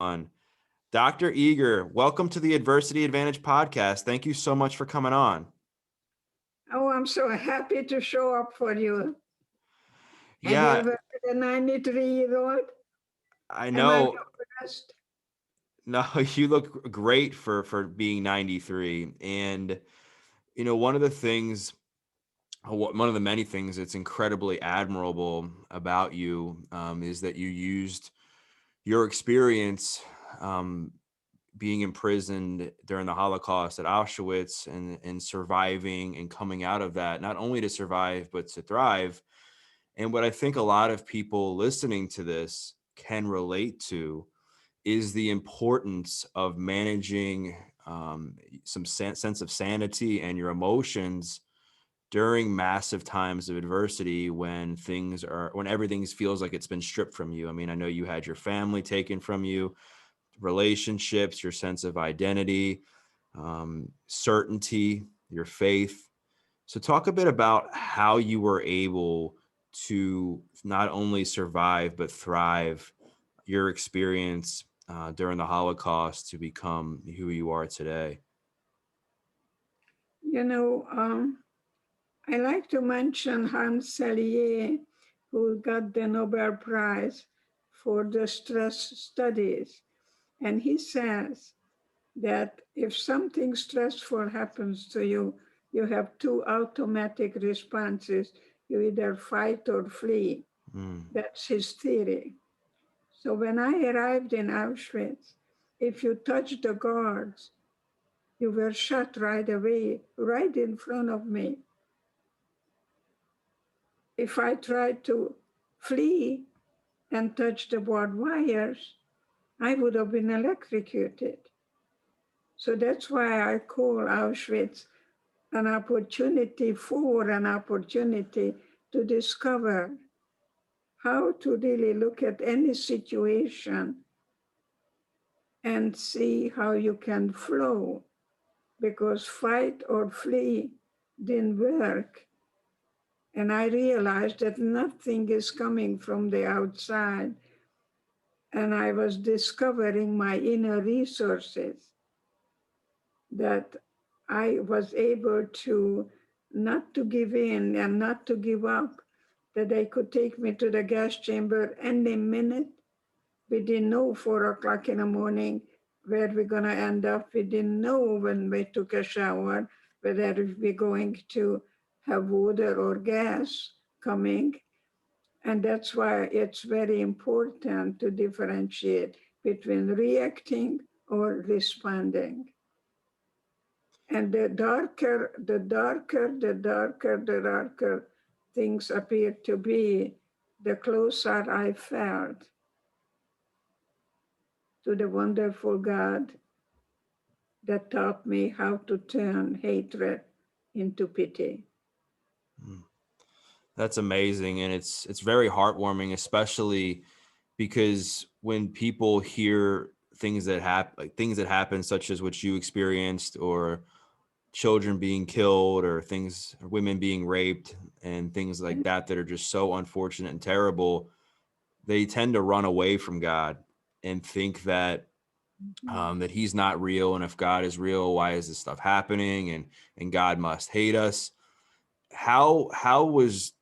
on. Dr. Eger, welcome to the Adversity Advantage podcast. Thank you so much for coming on. Oh, I'm so happy to show up for you. Have you Yeah, ever met a 93-year-old? I Am I know. impressed? No, you look great for being 93. And, one of the things, one of the many things that's incredibly admirable about you is that you used your experience being imprisoned during the Holocaust at Auschwitz and surviving and coming out of that, not only to survive, but to thrive. And what I think a lot of people listening to this can relate to is the importance of managing some sense of sanity and your emotions during massive times of adversity when everything feels like it's been stripped from you. I mean, I know you had your family taken from you, relationships, your sense of identity, certainty, your faith. So talk a bit about how you were able to not only survive, but thrive your experience during the Holocaust to become who you are today. You know, I like to mention Hans Selye, who got the Nobel Prize for the stress studies. And he says that if something stressful happens to you, you have two automatic responses. You either fight or flee. Mm, That's his theory. So when I arrived in Auschwitz, if you touched the guards, you were shot right away, right in front of me. If I tried to flee and touch the barbed wires, I would have been electrocuted. So that's why I call Auschwitz an opportunity to discover how to really look at any situation and see how you can flow, because fight or flee didn't work. And I realized that nothing is coming from the outside. And I was discovering my inner resources, that I was able to not to give in and not to give up, that they could take me to the gas chamber any minute. We didn't know 4 o'clock in the morning where we're going to end up. We didn't know when we took a shower whether we're going to have water or gas coming. And that's why it's very important to differentiate between reacting or responding. And the darker things appear to be, the closer I felt to the wonderful God that taught me how to turn hatred into pity. mm. That's amazing, and it's very heartwarming, especially because when people hear things that happen, such as what you experienced, or children being killed, or women being raped, and things like that are just so unfortunate and terrible, they tend to run away from God and think that that he's not real. And if God is real, why is this stuff happening? And God must hate us. How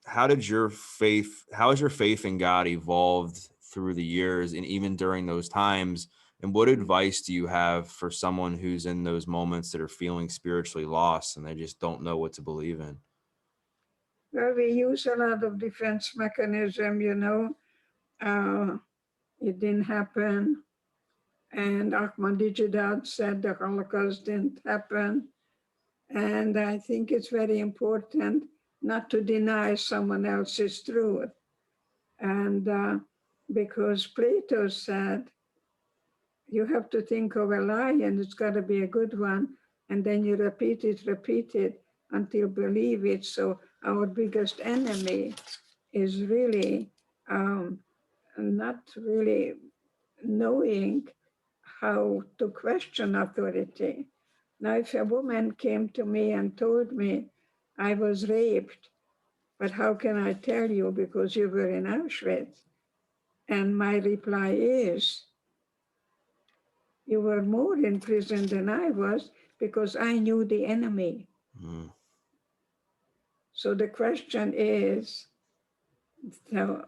has your faith in God evolved through the years and even during those times? And what advice do you have for someone who's in those moments that are feeling spiritually lost and they just don't know what to believe in? Well, we use a lot of defense mechanism, uh, it didn't happen. And Ahmadinejad said the Holocaust didn't happen. And I think it's very important not to deny someone else's truth. And because Plato said, you have to think of a lie and it's got to be a good one. And then you repeat it until you believe it. So our biggest enemy is really not really knowing how to question authority. Now, if a woman came to me and told me I was raped, but how can I tell you because you were in Auschwitz? And my reply is, You were more in prison than I was because I knew the enemy. Mm. So the question is, so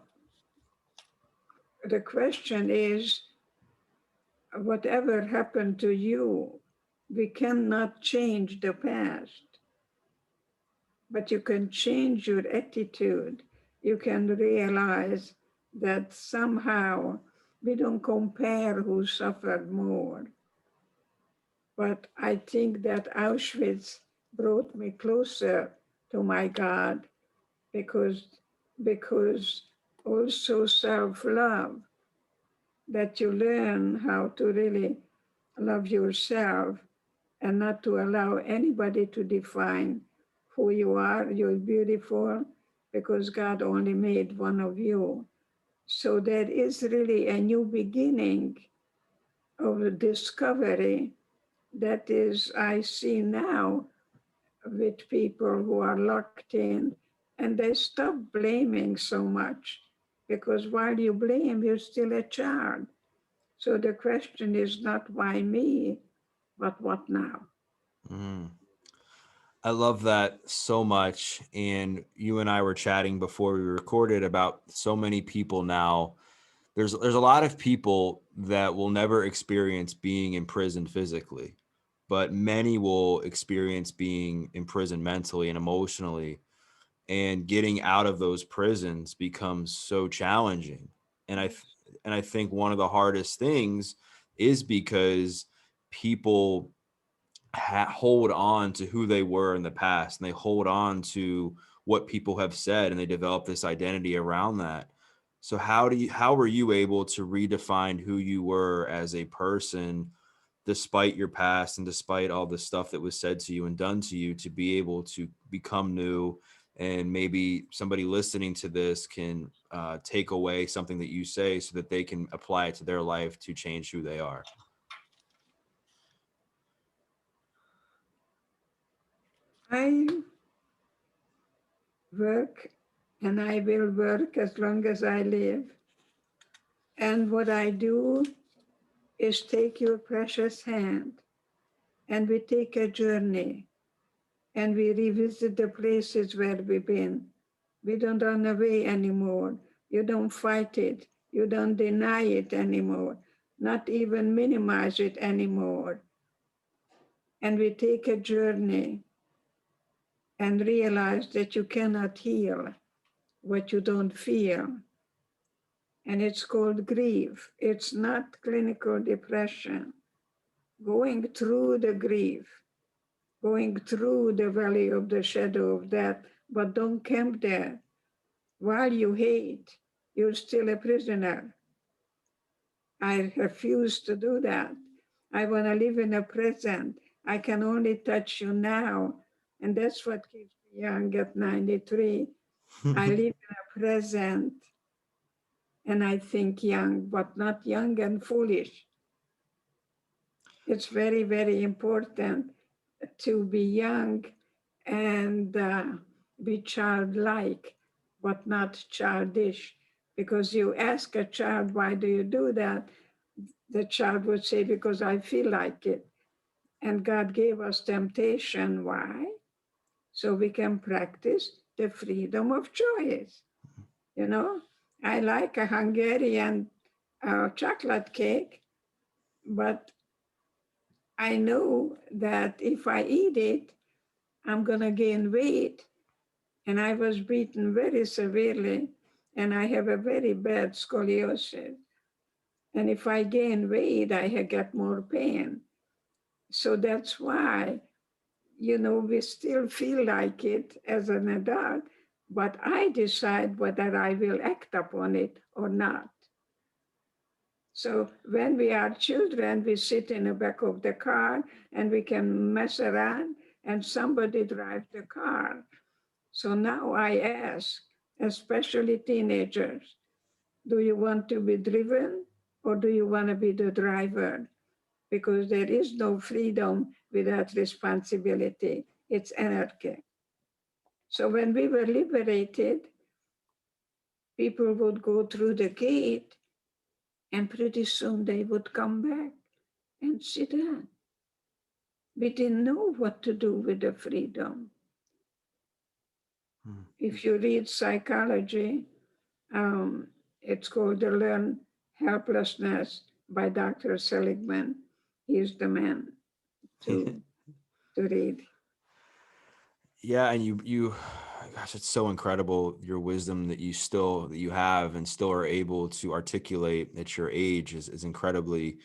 the question is, whatever happened to you, we cannot change the past, but you can change your attitude. You can realize that somehow we don't compare who suffered more. But I think that Auschwitz brought me closer to my God because, because also self-love, that you learn how to really love yourself and not to allow anybody to define who you are. You're beautiful because God only made one of you. So there is really a new beginning of a discovery that is, I see now with people who are locked in, and they stop blaming so much because while you blame, you're still a child. So the question is not why me, but what now? Mm. I love that so much. And you and I were chatting before we recorded about so many people now. There's a lot of people that will never experience being imprisoned physically, but many will experience being imprisoned mentally and emotionally. And getting out of those prisons becomes so challenging. And I think one of the hardest things is because people hold on to who they were in the past, and they hold on to what people have said, and they develop this identity around that. So how were you able to redefine who you were as a person despite your past and despite all the stuff that was said to you and done to you, to be able to become new? And maybe somebody listening to this can take away something that you say so that they can apply it to their life to change who they are. I work and I will work as long as I live. And what I do is take your precious hand and we take a journey and we revisit the places where we've been. We don't run away anymore. You don't fight it. You don't deny it anymore, not even minimize it anymore. And we take a journey and realize that you cannot heal what you don't feel. And it's called grief. It's not clinical depression. Going through the grief, going through the valley of the shadow of death, but don't camp there. While you hate, you're still a prisoner. I refuse to do that. I want to live in the present. I can only touch you now. And that's what keeps me young at 93. I live in the present and I think young, but not young and foolish. It's very, very important to be young and be childlike, but not childish. Because you ask a child, why do you do that? The child would say, because I feel like it. And God gave us temptation. Why? So we can practice the freedom of choice. You know, I like a Hungarian chocolate cake, but I know that if I eat it, I'm going to gain weight. And I was beaten very severely, and I have a very bad scoliosis. And if I gain weight, I get more pain. So that's why, we still feel like it as an adult, but I decide whether I will act upon it or not. So when we are children, we sit in the back of the car and we can mess around and somebody drives the car. So now I ask, especially teenagers, do you want to be driven or do you want to be the driver? Because there is no freedom without responsibility. It's anarchy. So when we were liberated, people would go through the gate and pretty soon they would come back. and sit down. We didn't know what to do with the freedom. Hmm. If you read psychology, it's called The Learned Helplessness by Dr. Seligman. He's the man to, to read. Yeah, and you gosh, it's so incredible your wisdom that you have and still are able to articulate at your age is incredibly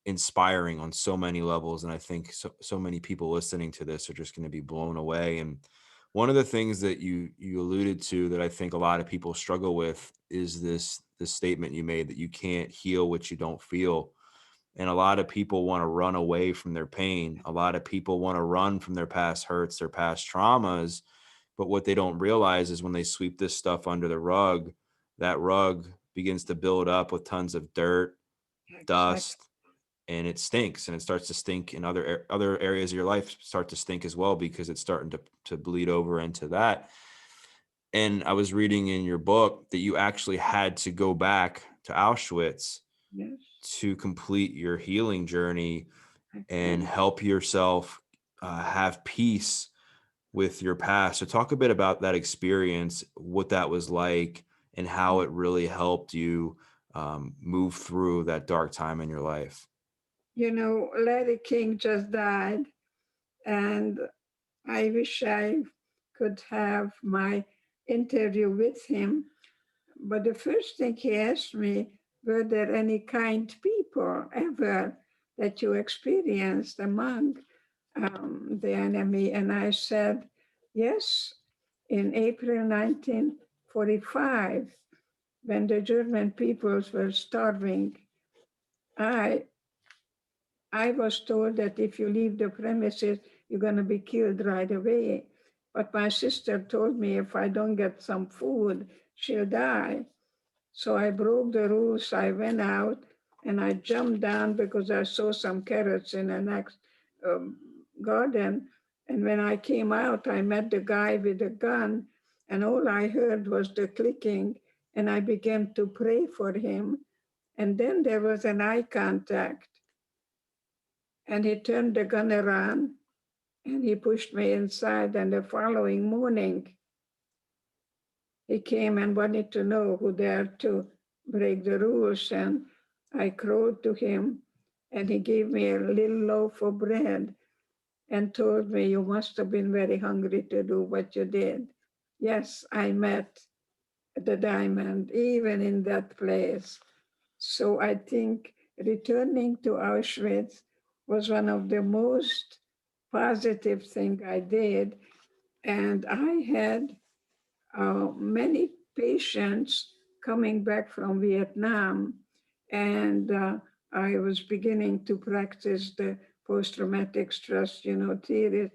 inspiring on so many levels. And I think so many people listening to this are just going to be blown away. And one of the things that you alluded to that I think a lot of people struggle with is this statement you made that you can't heal what you don't feel. And a lot of people want to run away from their pain. A lot of people want to run from their past hurts, their past traumas. But what they don't realize is when they sweep this stuff under the rug, that rug begins to build up with tons of dirt, Exactly. dust, and it stinks, and it starts to stink in other areas of your life start to stink as well because it's starting to bleed over into that. And I was reading in your book that you actually had to go back to Auschwitz Yes, to complete your healing journey and exactly. help yourself have peace with your past. So talk a bit about that experience, what that was like, and how it really helped you move through that dark time in your life. You know, Larry King just died, and I wish I could have my interview with him. But the first thing he asked me, were there any kind people ever that you experienced among the enemy? And I said, yes, in April 1945, when the German peoples were starving, I I was told that if you leave the premises, you're going to be killed right away. But my sister told me if I don't get some food, she'll die. So I broke the rules. I went out and I jumped down because I saw some carrots in the next um, garden. And when I came out, I met the guy with the gun, and all I heard was the clicking. And I began to pray for him. And then there was an eye contact, and he turned the gun around and he pushed me inside. And the following morning, he came and wanted to know who dared to break the rules. And I crawled to him, and he gave me a little loaf of bread and told me, you must have been very hungry to do what you did. Yes, I met the diamond even in that place. So I think returning to Auschwitz was one of the most positive thing I did. And I had many patients coming back from Vietnam, and I was beginning to practice the post-traumatic stress, theory.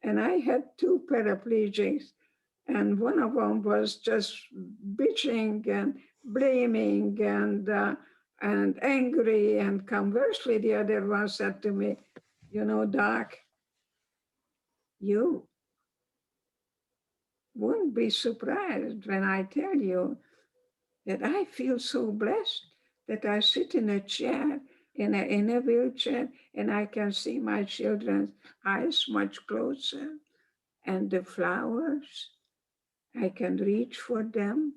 And I had two paraplegics, and one of them was just bitching and blaming and angry. And conversely, the other one said to me, Doc, you won't be surprised when I tell you that I feel so blessed that I sit in a chair, in a wheelchair, and I can see my children's eyes much closer, and the flowers, I can reach for them.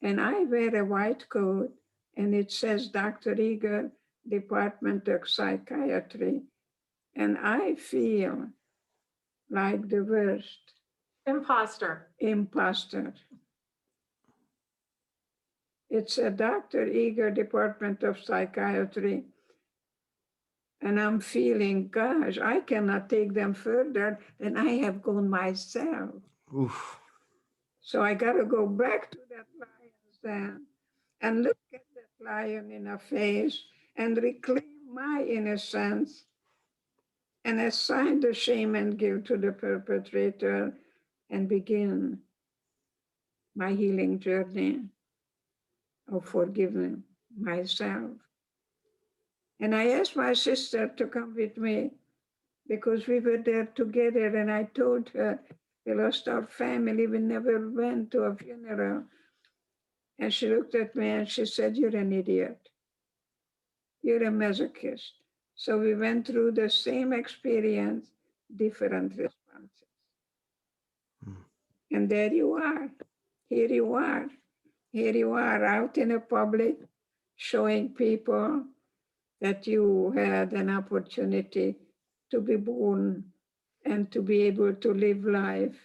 And I wear a white coat, and it says Dr. Eger, Department of Psychiatry, and I feel like the worst imposter. It's a Dr. Eger, Department of Psychiatry. And I'm feeling, gosh, I cannot take them further than I have gone myself. Oof. So I got to go back to that lion's den and look at that lion in the face and reclaim my innocence and assign the shame and guilt to the perpetrator and begin my healing journey of forgiving myself. And I asked my sister to come with me because we were there together. And I told her, we lost our family. We never went to a funeral. And she looked at me and she said, you're an idiot. You're a masochist. So we went through the same experience, different responses. Mm. And there you are. Here you are. Here you are out in the public showing people that you had an opportunity to be born and to be able to live life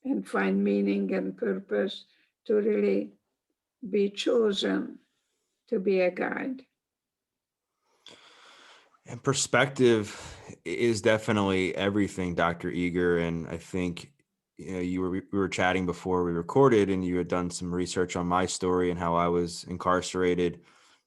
and find meaning and purpose, to really be chosen to be a guide. And perspective is definitely everything, Dr. Eger. And I think we were chatting before we recorded, and you had done some research on my story and how I was incarcerated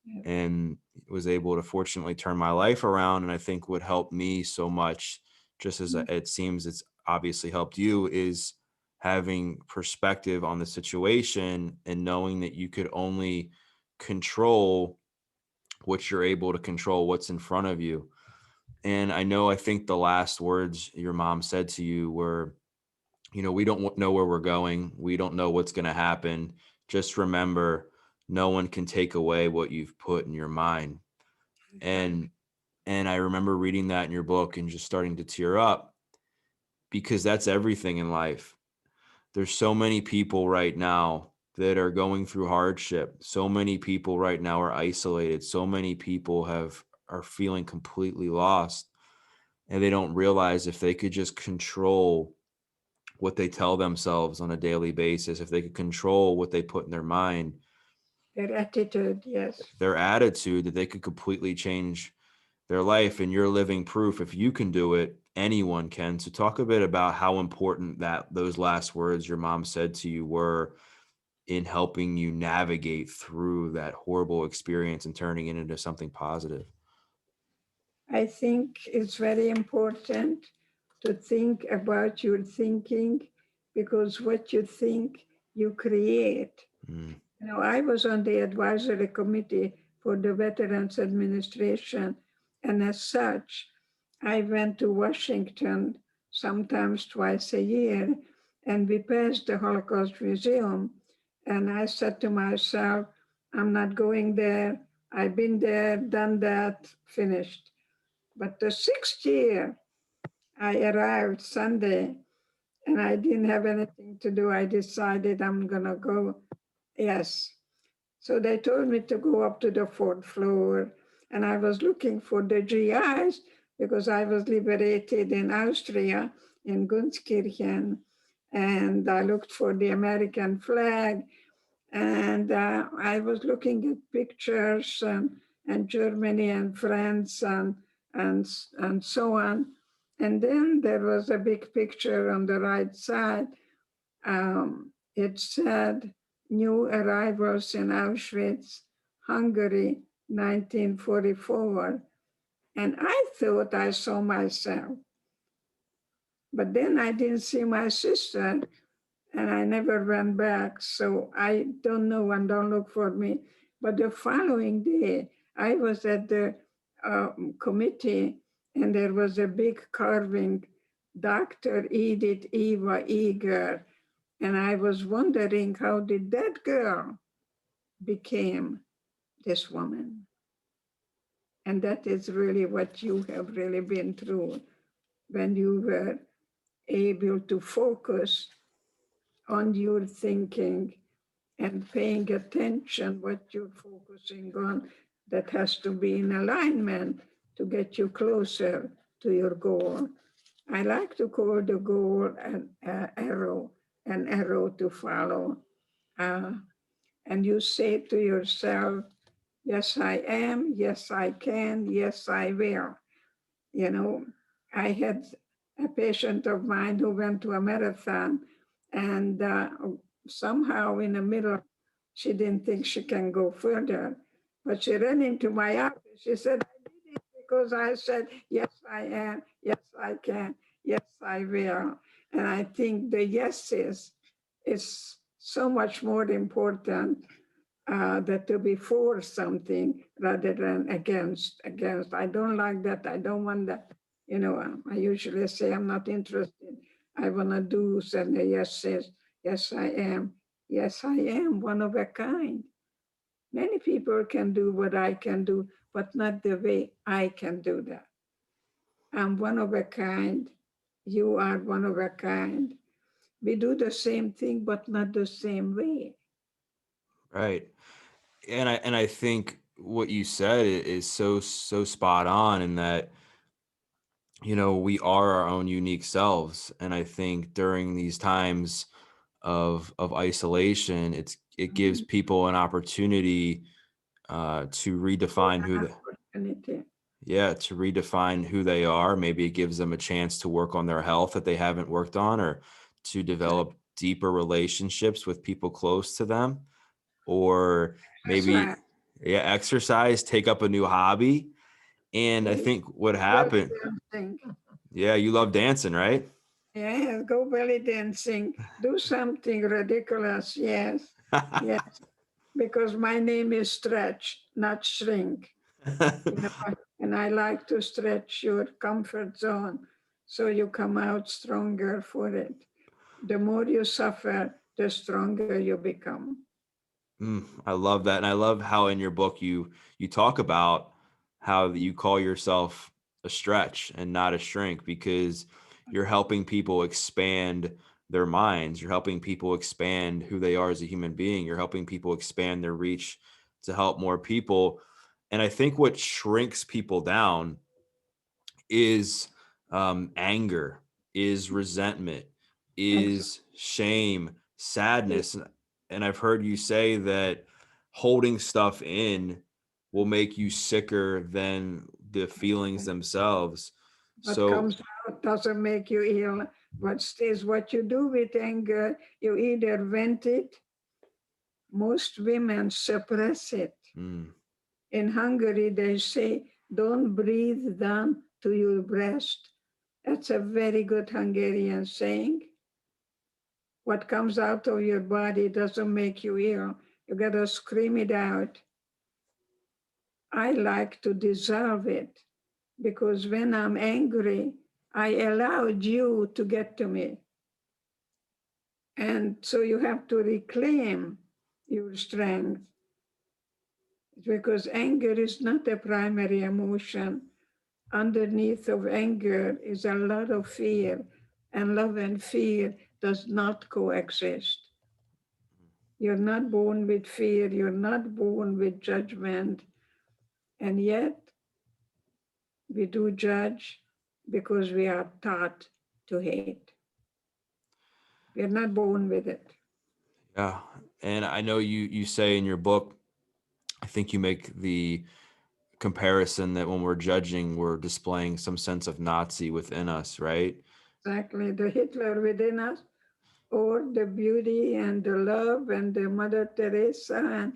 Yeah. and was able to fortunately turn my life around. And I think what helped me so much, just as it seems it's obviously helped you, is having perspective on the situation and knowing that you could only control what you're able to control, what's in front of you. And I think the last words your mom said to you were, we don't know where we're going. We don't know what's going to happen. Just remember, no one can take away what you've put in your mind. Right. And I remember reading that in your book and just starting to tear up, because that's everything in life. There's so many people right now that are going through hardship. So many people right now are isolated. So many people are feeling completely lost, and they don't realize if they could just control what they tell themselves on a daily basis, if they could control what they put in their mind, Their attitude, yes. their attitude, that they could completely change their life. And you're living proof. If you can do it, anyone can. So talk a bit about how important that those last words your mom said to you were in helping you navigate through that horrible experience and turning it into something positive. I think it's very important to think about your thinking, because what you think, you create. Mm. I was on the advisory committee for the Veterans Administration, and as such, I went to Washington sometimes twice a year, and we passed the Holocaust Museum. And I said to myself, I'm not going there. I've been there, done that, finished. But the sixth year, I arrived Sunday and I didn't have anything to do. I decided I'm going to go. Yes. So they told me to go up to the fourth floor. And I was looking for the GIs because I was liberated in Austria, in Gunskirchen. And I looked for the American flag. And I was looking at pictures and Germany and France and so on. And then there was a big picture on the right side. It said, new arrivals in Auschwitz, Hungary, 1944. And I thought I saw myself. But then I didn't see my sister, and I never went back. So I don't know, and don't look for me. But the following day, I was at the committee, and there was a big carving, Dr. Edith Eva Eger. And I was wondering, how did that girl became this woman? And that is really what you have really been through when you were able to focus on your thinking and paying attention what you're focusing on, that has to be in alignment to get you closer to your goal. I like to call the goal an arrow to follow. Uh, and you say to yourself, yes, I am, yes, I can, yes, I will. You know, I had a patient of mine who went to a marathon, and somehow in the middle, she didn't think she can go further. But she ran into my office. She said, I did it because I said, yes, I am, yes, I can, yes, I will. And I think the yeses is so much more important, that to be for something rather than against. I don't like that. I don't want that. I usually say I'm not interested. I want to do. And the yes says, yes, I am. Yes, I am one of a kind. Many people can do what I can do, but not the way I can do that. I'm one of a kind. You are one of a kind. We do the same thing, but not the same way. Right. And I think what you said is so spot on in that, we are our own unique selves. And I think during these times of isolation, it gives Mhm. people an opportunity to What redefine an opportunity. to redefine who they are. Maybe it gives them a chance to work on their health that they haven't worked on, or to That- develop deeper relationships with people close to them, or That's right. maybe, yeah, exercise, take up a new hobby. And I Yes. think what Go belly happened, dancing. yeah, you love dancing, right? Yes, go belly dancing. Do something ridiculous. Yes. Yes. Because my name is Stretch, not Shrink. You know, and I like to stretch your comfort zone so you come out stronger for it. The more you suffer, the stronger you become. I love that, and I love how in your book you talk about how that you call yourself a stretch and not a shrink, because you're helping people expand their minds. You're helping people expand who they are as a human being. You're helping people expand their reach to help more people. And I think what shrinks people down is anger, is resentment, Exactly. is shame, sadness. And I've heard you say that holding stuff in will make you sicker than the feelings themselves. What So, comes out doesn't make you ill. What stays, what you do with anger, you either vent it, most women suppress it. mm, In Hungary, they say, don't breathe down to your breast. That's a very good Hungarian saying. What comes out of your body doesn't make you ill. You got to scream it out. I like to dissolve it because when I'm angry, I allowed you to get to me. And so you have to reclaim your strength because anger is not a primary emotion. Underneath of anger is a lot of fear, and love and fear does not coexist. You're not born with fear, you're not born with judgment, and yet we do judge because we are taught to hate. We're not born with it. yeah. And I know you say in your book, I think you make the comparison that when we're judging, we're displaying some sense of Nazi within us, right? Exactly, the Hitler within us, or the beauty and the love and the Mother Teresa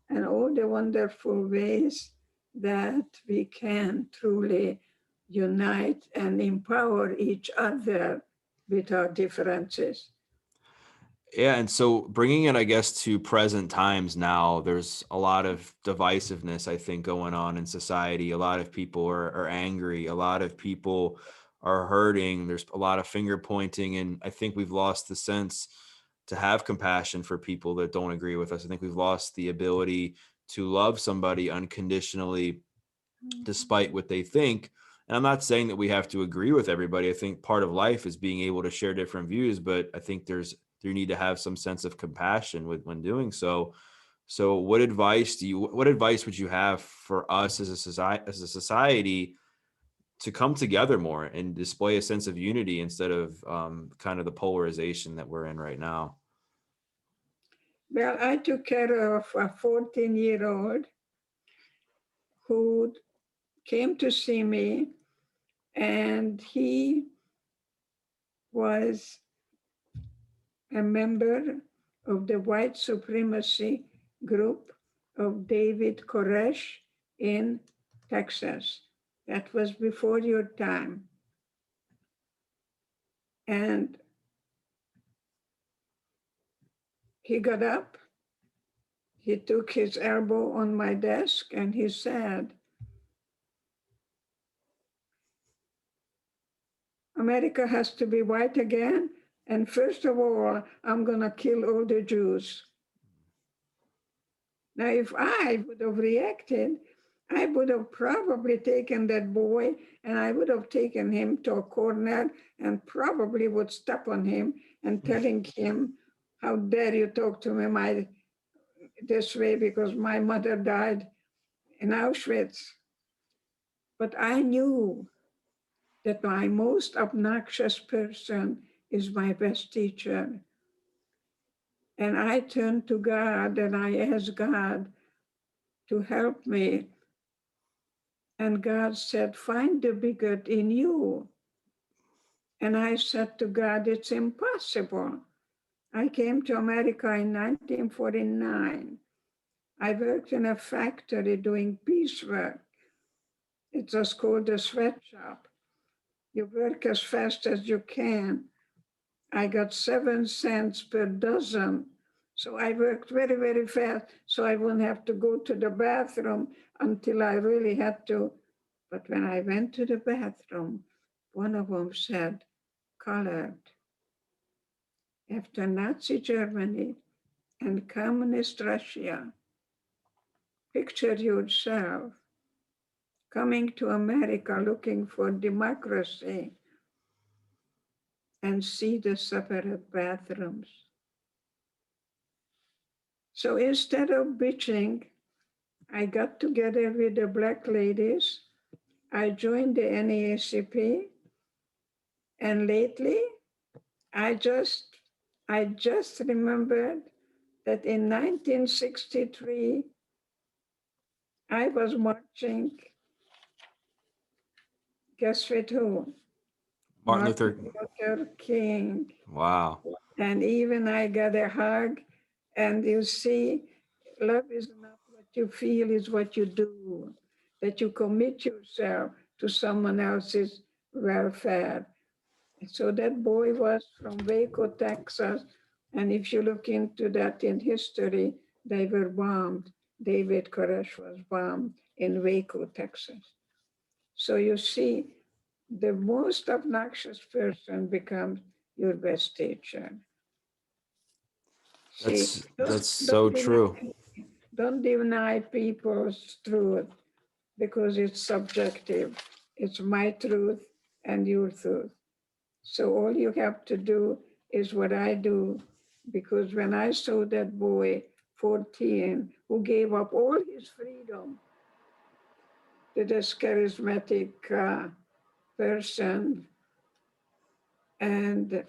and all the wonderful ways that we can truly unite and empower each other with our differences. Yeah, and so bringing it, I guess, to present times now, there's a lot of divisiveness, I think, going on in society. A lot of people are angry. A lot of people are hurting. There's a lot of finger pointing, and I think we've lost the sense to have compassion for people that don't agree with us. I think we've lost the ability to love somebody unconditionally despite what they think. And I'm not saying that we have to agree with everybody. I think part of life is being able to share different views, but I think you need to have some sense of compassion with when doing so. So what advice would you have for us as a society to come together more and display a sense of unity instead of kind of the polarization that we're in right now? Well, I took care of a 14-year-old who came to see me, and he was a member of the white supremacy group of David Koresh in Texas. That was before your time. And he got up, he took his elbow on my desk, and he said, America has to be white again. And first of all, I'm going to kill all the Jews. Now, if I would have reacted, I would have probably taken that boy and I would have taken him to a corner and probably would step on him and telling him, how dare you talk to me this way, because my mother died in Auschwitz. But I knew that my most obnoxious person is my best teacher. And I turned to God and I asked God to help me. And God said, find the bigot in you. And I said to God, it's impossible. I came to America in 1949. I worked in a factory doing piecework. It was called a sweatshop. You work as fast as you can. I got 7 cents per dozen. So I worked very, very fast so I wouldn't have to go to the bathroom until I really had to. But when I went to the bathroom, one of them said, colored. After Nazi Germany and communist Russia, picture yourself coming to America looking for democracy and see the separate bathrooms. So instead of bitching, I got together with the Black ladies. I joined the NAACP, and lately I just remembered that in 1963 I was marching. Guess with who? Martin Luther. Martin Luther King. Wow. And even I got a hug. And you see, love is not what you feel, is what you do. That you commit yourself to someone else's welfare. So that boy was from Waco, Texas. And if you look into that in history, they were bombed. David Koresh was bombed in Waco, Texas. So you see, the most obnoxious person becomes your best teacher. See, That's so true. don't deny people's truth because it's subjective. It's my truth and your truth. So all you have to do is what I do, because when I saw that boy, 14, who gave up all his freedom to this charismatic person, and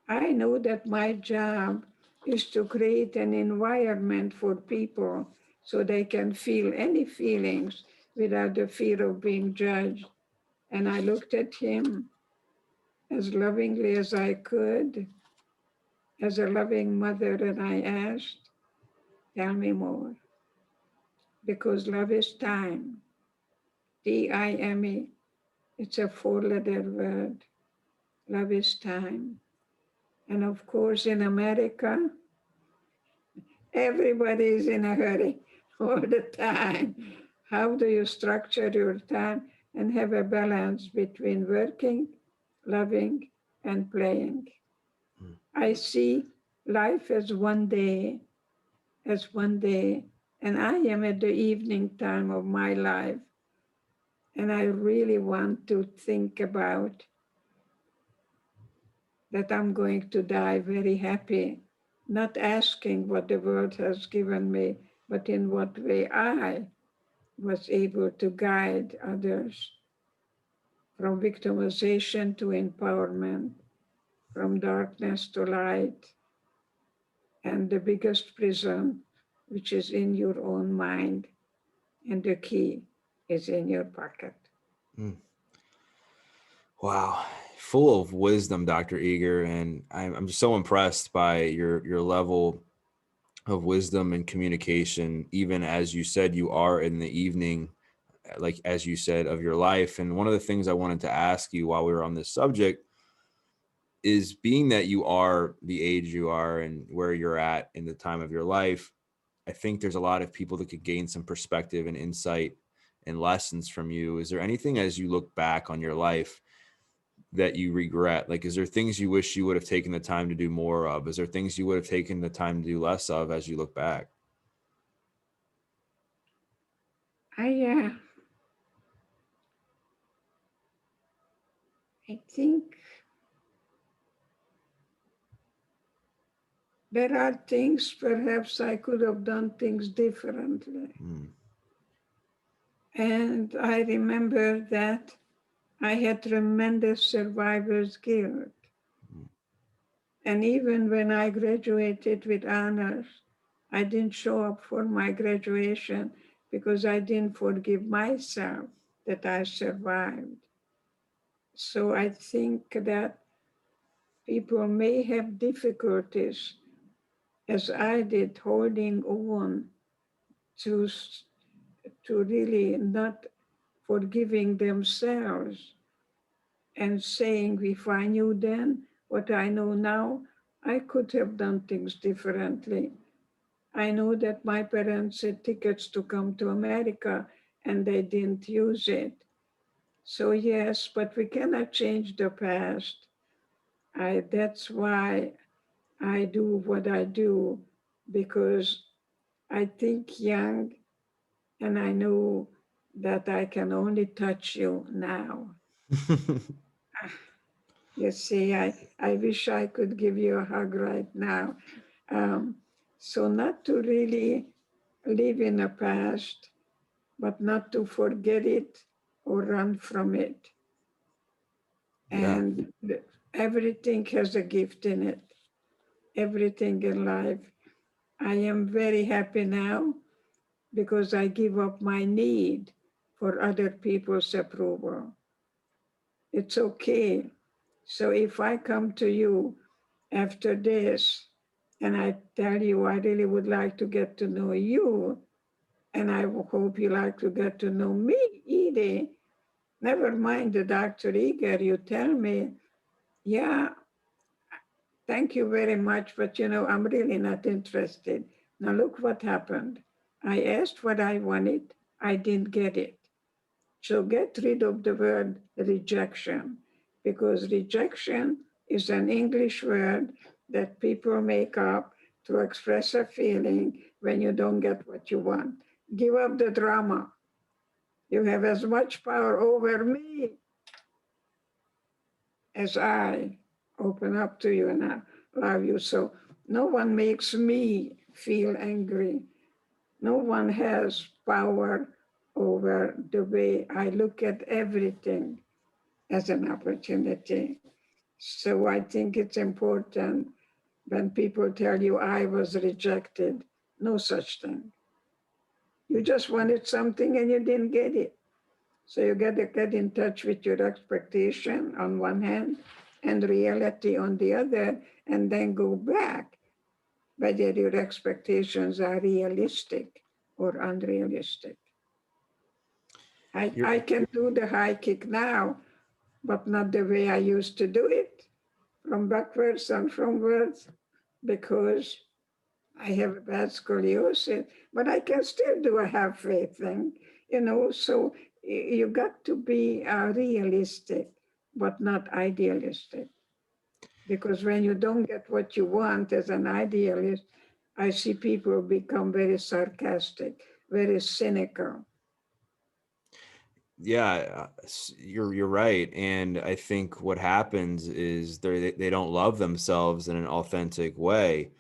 I know that my job is to create an environment for people so they can feel any feelings without the fear of being judged. And I looked at him as lovingly as I could, as a loving mother, and I asked, tell me more. Because love is time. Time. It's a 4-letter word. Love is time. And of course, in America, everybody is in a hurry all the time. How do you structure your time and have a balance between working, loving, and playing? I see life as one day, and I am at the evening time of my life. And I really want to think about that I'm going to die very happy, not asking what the world has given me, but in what way I was able to guide others from victimization to empowerment, from darkness to light, and the biggest prison, which is in your own mind, and the key is in your pocket. Mm. Wow. Full of wisdom, Dr. Eger. And I'm just so impressed by your level of wisdom and communication, even as you said, you are in the evening, like, as you said, of your life. And one of the things I wanted to ask you while we were on this subject is, being that you are the age you are and where you're at in the time of your life, I think there's a lot of people that could gain some perspective and insight and lessons from you. Is there anything, as you look back on your life, that you regret? Like, is there things you wish you would have taken the time to do more of? Is there things you would have taken the time to do less of as you look back? I I think there are things perhaps I could have done things differently. Mm, And I remember that I had tremendous survivor's guilt. mm, And even when I graduated with honors, I didn't show up for my graduation because I didn't forgive myself that I survived. So I think that people may have difficulties, as I did, holding on to, to really not forgiving themselves and saying, if I knew then what I know now, I could have done things differently. I know that my parents had tickets to come to America and they didn't use it. So, yes, but we cannot change the past. That's why I do what I do, because I think young and I know that I can only touch you now. You see, I wish I could give you a hug right now. Um, so, not to really live in the past, but not to forget it or run from it. yeah. And everything has a gift in it, everything in life. I am very happy now because I give up my need for other people's approval. It's okay. So if I come to you after this and I tell you I really would like to get to know you, and I hope you like to get to know me, Edie, never mind the Dr. Eger, you tell me, yeah, thank you very much, but I'm really not interested. Now look what happened. I asked what I wanted, I didn't get it. So get rid of the word rejection, because rejection is an English word that people make up to express a feeling when you don't get what you want. Give up the drama. You have as much power over me as I open up to you and I love you. So no one makes me feel angry. No one has power over the way I look at everything as an opportunity. So I think it's important when people tell you I was rejected, no such thing. You just wanted something and you didn't get it. So you got to get in touch with your expectation on one hand and reality on the other, and then go back whether your expectations are realistic or unrealistic. You're I can do the high kick now, but not the way I used to do it, from backwards and frontwards, because I have a bad scoliosis, but I can still do a halfway thing. So you got to be realistic, but not idealistic. Because when you don't get what you want as an idealist, I see people become very sarcastic, very cynical. Yeah, you're right, and I think what happens is they don't love themselves in an authentic way,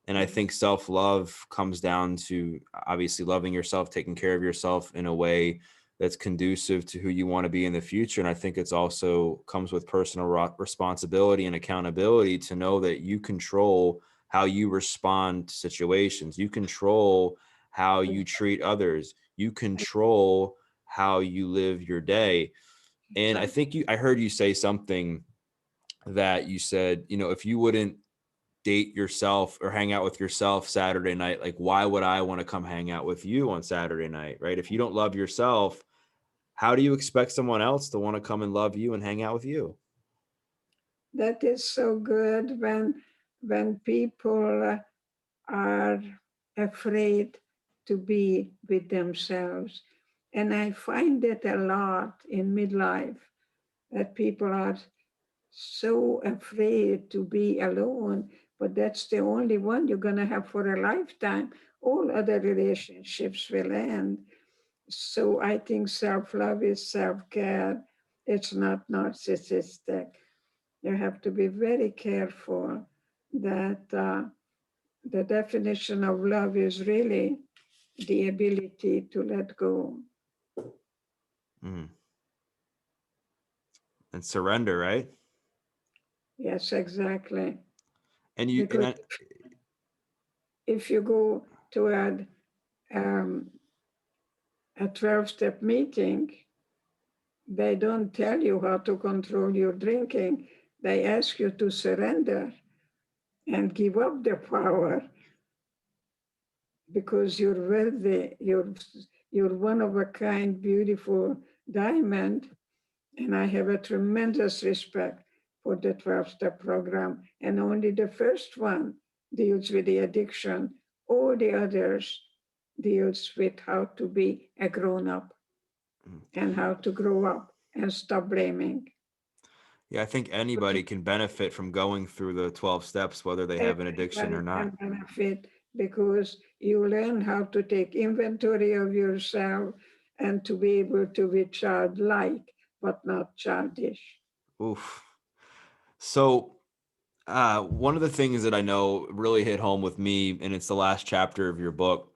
and I think self-love comes down to obviously loving yourself, taking care of yourself in a way that's conducive to who you want to be in the future, and I think it's also comes with personal responsibility and accountability to know that you control how you respond to situations, you control how you treat others, you control how you live your day. And I heard you say something that you said, if you wouldn't date yourself or hang out with yourself Saturday night, like why would I want to come hang out with you on Saturday night, right? If you don't love yourself, how do you expect someone else to want to come and love you and hang out with you? That is so good when people are afraid to be with themselves. And I find that a lot in midlife, that people are so afraid to be alone, but that's the only one you're going to have for a lifetime. All other relationships will end. So I think self-love is self-care. It's not narcissistic. You have to be very careful that the definition of love is really the ability to let go. Mm. And surrender, right? Yes, exactly. And you and Because if you go to um, a 12-step meeting, they don't tell you how to control your drinking. They ask you to surrender and give up the power because you're worthy. You're one of a kind, beautiful diamond. And I have a tremendous respect for the 12-step program. And only the first one deals with the addiction. All the others deals with how to be a grown-up mm, and how to grow up and stop blaming. yeah, I think anybody can benefit from going through the 12 steps, whether they have an addiction or Everybody not. can benefit because you learn how to take inventory of yourself and to be able to be childlike, but not childish. Oof. So, one of the things that I know really hit home with me, and it's the last chapter of your book,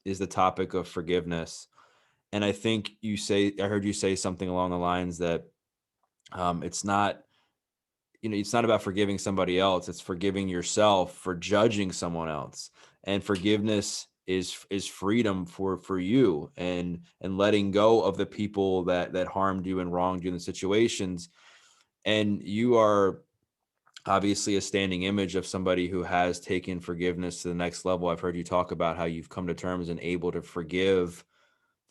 is the topic of forgiveness. And I think I heard you say something along the lines that it's not, it's not about forgiving somebody else. It's forgiving yourself for judging someone else. And forgiveness is freedom for you, and letting go of the people that harmed you and wronged you in the situations. And you are obviously a standing image of somebody who has taken forgiveness to the next level. I've heard you talk about how you've come to terms and able to forgive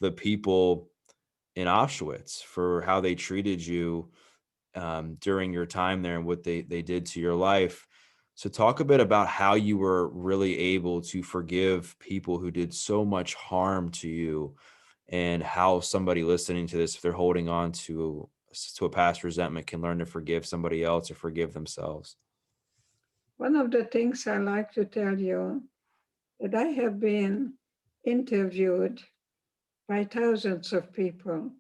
the people in Auschwitz for how they treated you during your time there and what they did to your life. So talk a bit about how you were really able to forgive people who did so much harm to you, and how somebody listening to this, if they're holding on to a past resentment, can learn to forgive somebody else or forgive themselves. One of the things I like to tell you that I have been interviewed by thousands of people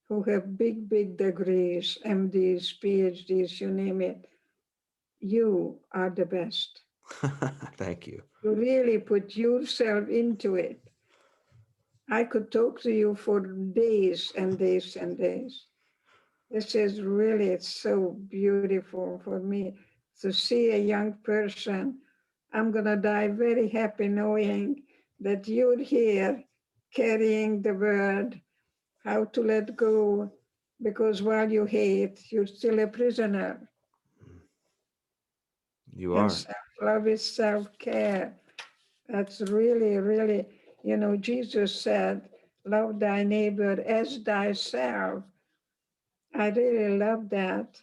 who have big, big degrees, MDs, PhDs, you name it. You are the best. Thank you. You really put yourself into it. I could talk to you for days and days and days. This is really so beautiful for me to see a young person. I'm going to die very happy knowing that you're here carrying the word, how to let go, because while you hate, you're still a prisoner. You And are. self love is self care. That's really, really, Jesus said, love thy neighbor as thyself. I really love that.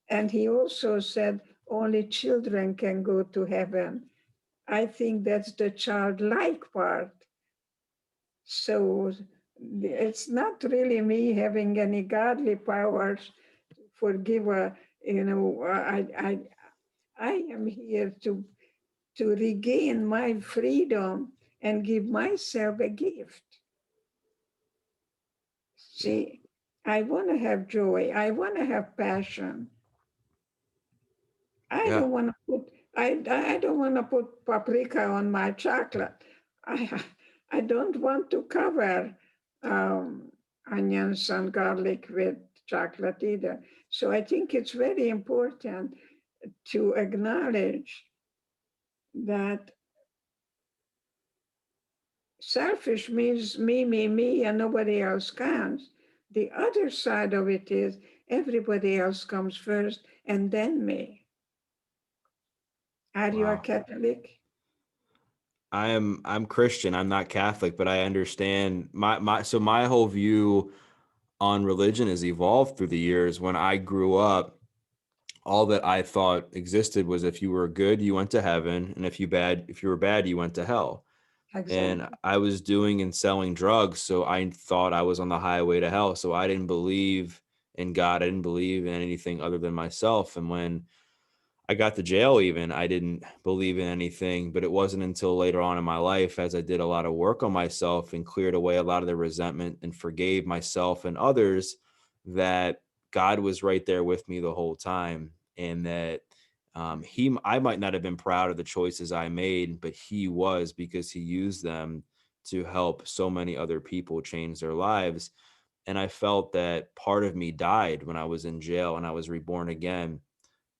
And he also said, only children can go to heaven. I think that's the childlike part. So it's not really me having any godly powers. Forgive, I am here to regain my freedom and give myself a gift. See, I want to have joy. I want to have passion. I Yeah. don't want to put I don't want to put paprika on my chocolate. I I don't want to cover onions and garlic with chocolate either. So I think it's very important to acknowledge that selfish means me, and nobody else counts. The other side of it is everybody else comes first and then me. Are you a Wow. Catholic? I'm Christian. I'm not Catholic, but I understand my whole view on religion has evolved through the years. When I grew up, all that I thought existed was if you were good, you went to heaven, and if you were bad, you went to hell. And Exactly. I was doing and selling drugs, so I thought I was on the highway to hell. So I didn't believe in God. I didn't believe in anything other than myself. And when I got to jail even, I didn't believe in anything, but it wasn't until later on in my life as I did a lot of work on myself and cleared away a lot of the resentment and forgave myself and others that God was right there with me the whole time. And that I might not have been proud of the choices I made, but he was, because he used them to help so many other people change their lives. And I felt that part of me died when I was in jail and I was reborn again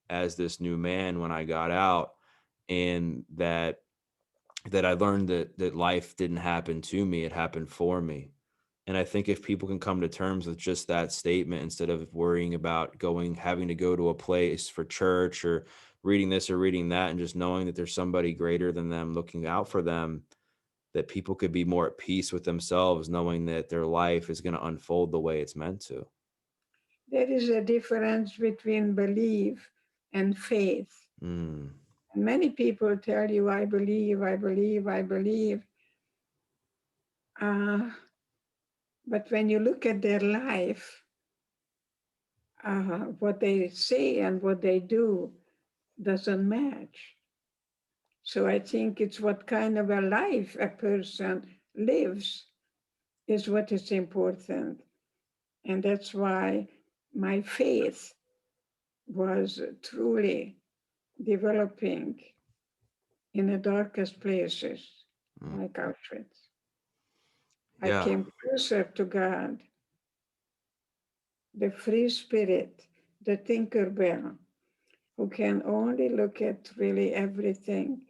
as this new man when I got out, and that I learned that life didn't happen to me, it happened for me. And I think if people can come to terms with just that statement instead of worrying about having to go to a place for church or reading this or reading that, and just knowing that there's somebody greater than them looking out for them, that people could be more at peace with themselves, knowing that their life is going to unfold the way it's meant to. There is a difference between belief and faith. Mm, And many people tell you, I believe, I believe, I believe. Uh, but when you look at their life, what they say and what they do doesn't match. So I think it's what kind of a life a person lives is what is important. And that's why my faith was truly developing in the darkest places, mm. like Auschwitz. I Yeah. came closer to God, the free spirit, the Tinkerbell, who can only look at really everything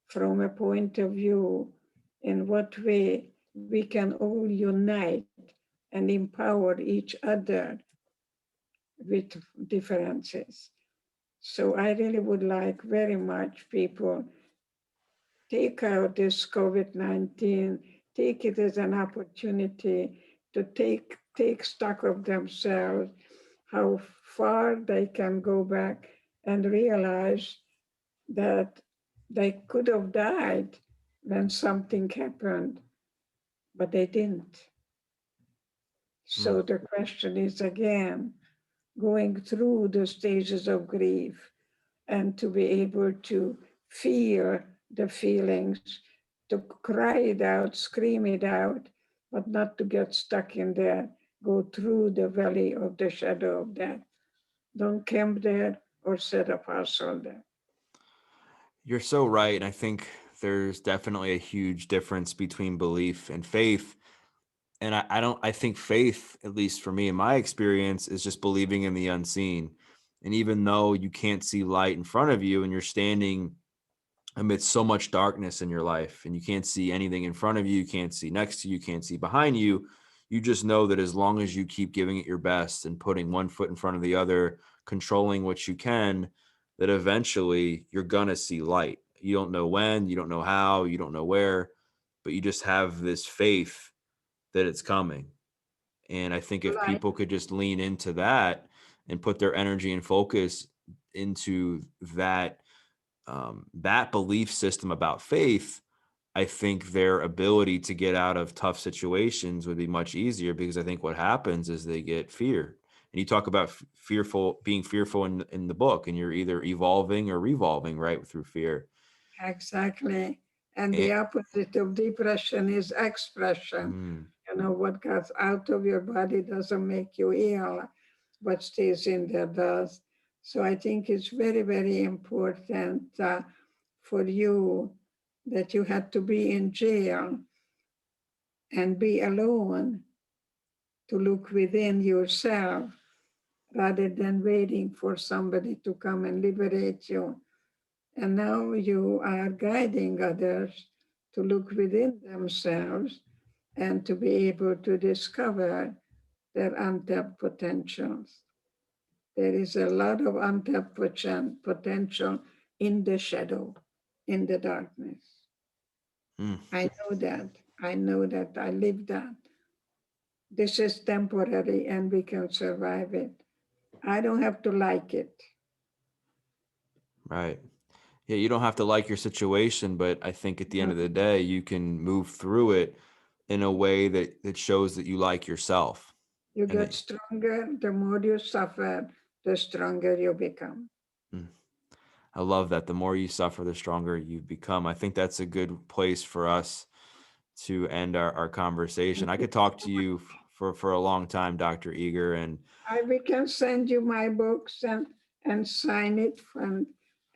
from a point of view in what way we can all unite and empower each other with differences. So I really would like very much people take out this COVID 19, take it as an opportunity to take stock of themselves, how far they can go back and realize that they could have died when something happened, but they didn't. Mm, So the question is again, going through the stages of grief and to be able to feel the feelings, to cry it out, scream it out, but not to get stuck in there, go through the valley of the shadow of death. Don't camp there or set a parcel there. you're so right. And I think there's definitely a huge difference between belief and faith. And I think faith, at least for me in my experience, is just believing in the unseen. And even though you can't see light in front of you and you're standing amidst so much darkness in your life and you can't see anything in front of you, you can't see next to you, you can't see behind you, you just know that as long as you keep giving it your best and putting one foot in front of the other, controlling what you can, that eventually you're gonna see light. You don't know when, you don't know how, you don't know where, but you just have this faith that it's coming. And I think if Like, people could just lean into that and put their energy and focus into that belief system about faith, I think their ability to get out of tough situations would be much easier, because I think what happens is they get fear. And you talk about being fearful in the book, and you're either evolving or revolving, right, through fear. exactly. And the And, opposite of depression is expression. mm, You know, what goes out of your body doesn't make you ill, what stays in there does. So I think it's very, very important for you that you had to be in jail and be alone to look within yourself rather than waiting for somebody to come and liberate you. And now you are guiding others to look within themselves and to be able to discover their untapped potentials. There is a lot of untapped potential in the shadow, in the darkness. mm, I know that. I know that. I live that. This is temporary and we can survive it. I don't have to like it. right. Yeah, you don't have to like your situation, but I think at the end No. of the day, you can move through it in a way that shows that you like yourself. You And get that stronger, the more you suffer, the stronger you become. mm. I love that. The more you suffer, the stronger you become. I think that's a good place for us to end our conversation. Thank I you could talk so to much. you for a long time, Dr. Eger, and We can send you my books and sign it from,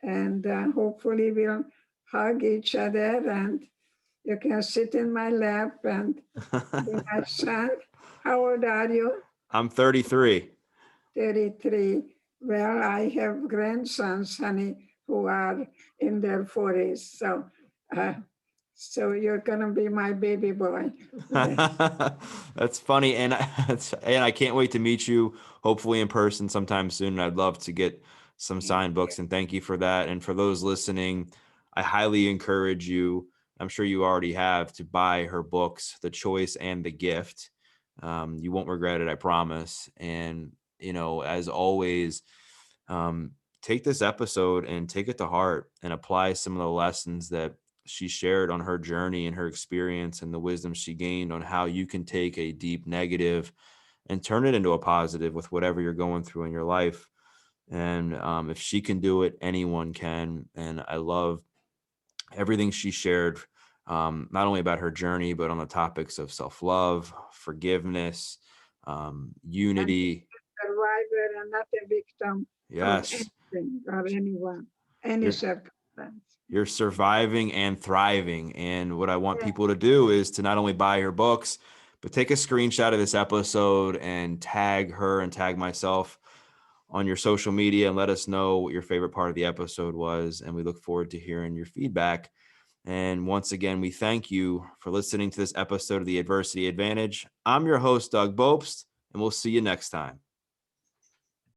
and hopefully we'll hug each other and you can sit in my lap and be my son. How old are you? I'm 33. 33. Well, I have grandsons, honey, who are in their 40s. Uh, so you're going to be my baby boy. Yes. That's funny, and I can't wait to meet you, hopefully in person sometime soon. I'd love to get some Thank signed you. books, and thank you for that. And for those listening, I highly encourage you. I'm sure you already have to buy her books, The Choice and the Gift. You won't regret it, I promise. And as always, um, take this episode and take it to heart and apply some of the lessons that she shared on her journey and her experience and the wisdom she gained on how you can take a deep negative and turn it into a positive with whatever you're going through in your life. And if she can do it, anyone can. And I love everything she shared, not only about her journey, but on the topics of self-love, forgiveness, I'm unity. a survivor and not a victim of Yes, anything or anyone, any you're circumstance. you're surviving and thriving. And what I want Yeah. people to do is to not only buy her books, but take a screenshot of this episode and tag her and tag myself on your social media and let us know what your favorite part of the episode was. And we look forward to hearing your feedback. And once again, we thank you for listening to this episode of The Adversity Advantage. I'm your host, Doug Bopst, and we'll see you next time.